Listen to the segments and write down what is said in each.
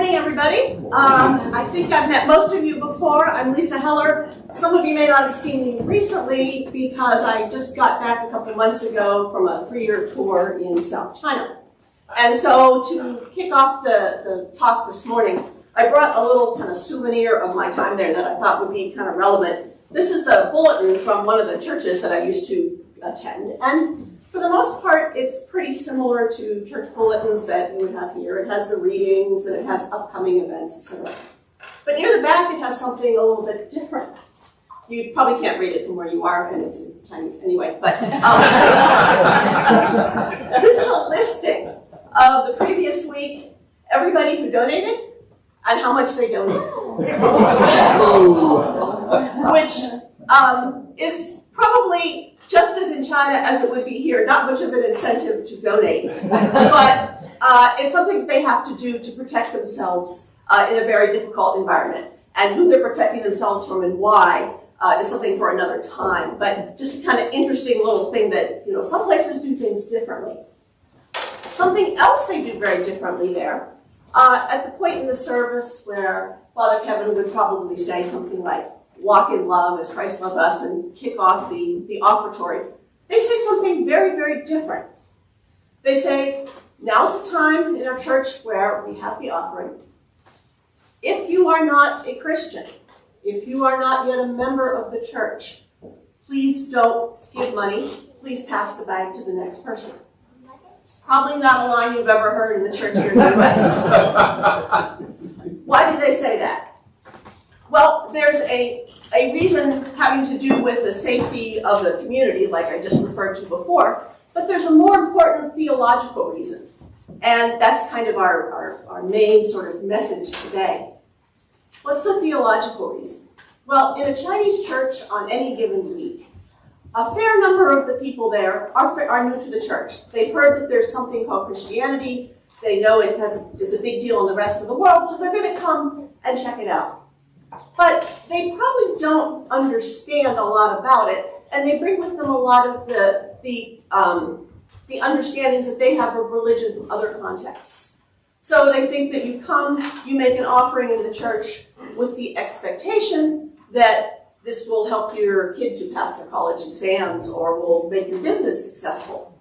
morning, everybody. I think I've met most of you before. I'm Lisa Heller. Some of you may not have seen me recently because I just got back a couple months ago from a 3-year tour in South China. And so to kick off the talk this morning, I brought a little kind of souvenir of my time there that I thought would be kind of relevant. This is the bulletin from one of the churches that I used to attend. And for the most part, it's pretty similar to church bulletins that you would have here. It has the readings and it has upcoming events, etc. But near the back, it has something a little bit different. You probably can't read it from where you are, and it's in Chinese anyway. But this is a listing of the previous week, everybody who donated, and how much they donated. Which is probably just as in China as it would be here, not much of an incentive to donate, but it's something they have to do to protect themselves in a very difficult environment. And who they're protecting themselves from and why is something for another time. But just a kind of interesting little thing that, you know, some places do things differently. Something else they do very differently there, at the point in the service where Father Kevin would probably say something like, "Walk in love as Christ loved us," and kick off the offertory, they say something very, very different. They say, now's the time in our church where we have the offering. If you are not a Christian, if you are not yet a member of the church, please don't give money. Please pass the bag to the next person. It's probably not a line you've ever heard in the church here in the U.S. Why do they say that? Well, there's a reason having to do with the safety of the community, like I just referred to before, but there's a more important theological reason. And that's kind of our main sort of message today. What's the theological reason? Well, in a Chinese church on any given week, a fair number of the people there are new to the church. They've heard that there's something called Christianity. They know it's a big deal in the rest of the world, so they're going to come and check it out. But they probably don't understand a lot about it, and they bring with them a lot of the understandings that they have of religion from other contexts. So they think that you come, you make an offering in the church with the expectation that this will help your kid to pass their college exams or will make your business successful.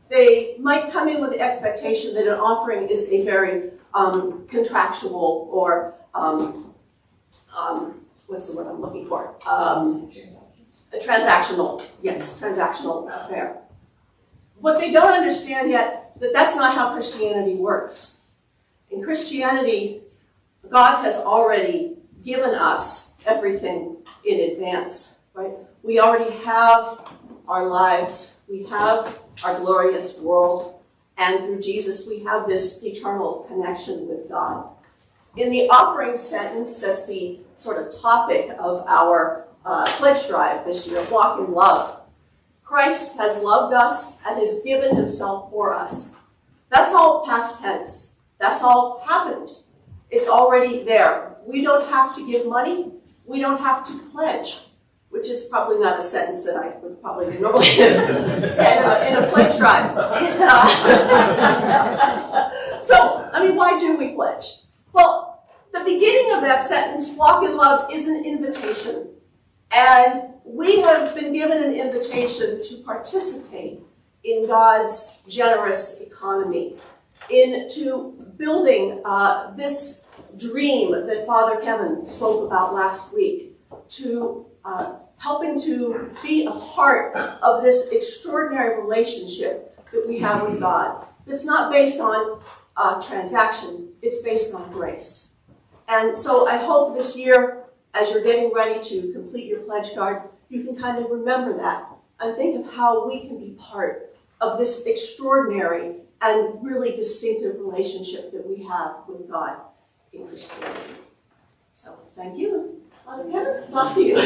They might come in with the expectation that an offering is a very contractual or what's the word I'm looking for? A transactional, yes, transactional affair. What they don't understand yet, that's not how Christianity works. In Christianity, God has already given us everything in advance, right? We already have our lives, we have our glorious world, and through Jesus we have this eternal connection with God. In the offering sentence, that's the sort of topic of our pledge drive this year, Walk in Love. Christ has loved us and has given himself for us. That's all past tense. That's all happened. It's already there. We don't have to give money. We don't have to pledge, which is probably not a sentence that I would probably normally say in a pledge drive. So, I mean, why do we pledge? Well, the beginning of that sentence, walk in love, is an invitation. And we have been given an invitation to participate in God's generous economy, into building this dream that Father Kevin spoke about last week, to helping to be a part of this extraordinary relationship that we have with God. It's not based on transaction, it's based on grace. And so I hope this year, as you're getting ready to complete your pledge card, you can kind of remember that and think of how we can be part of this extraordinary and really distinctive relationship that we have with God in Christianity. So thank you. Father Kevin, it's off to you.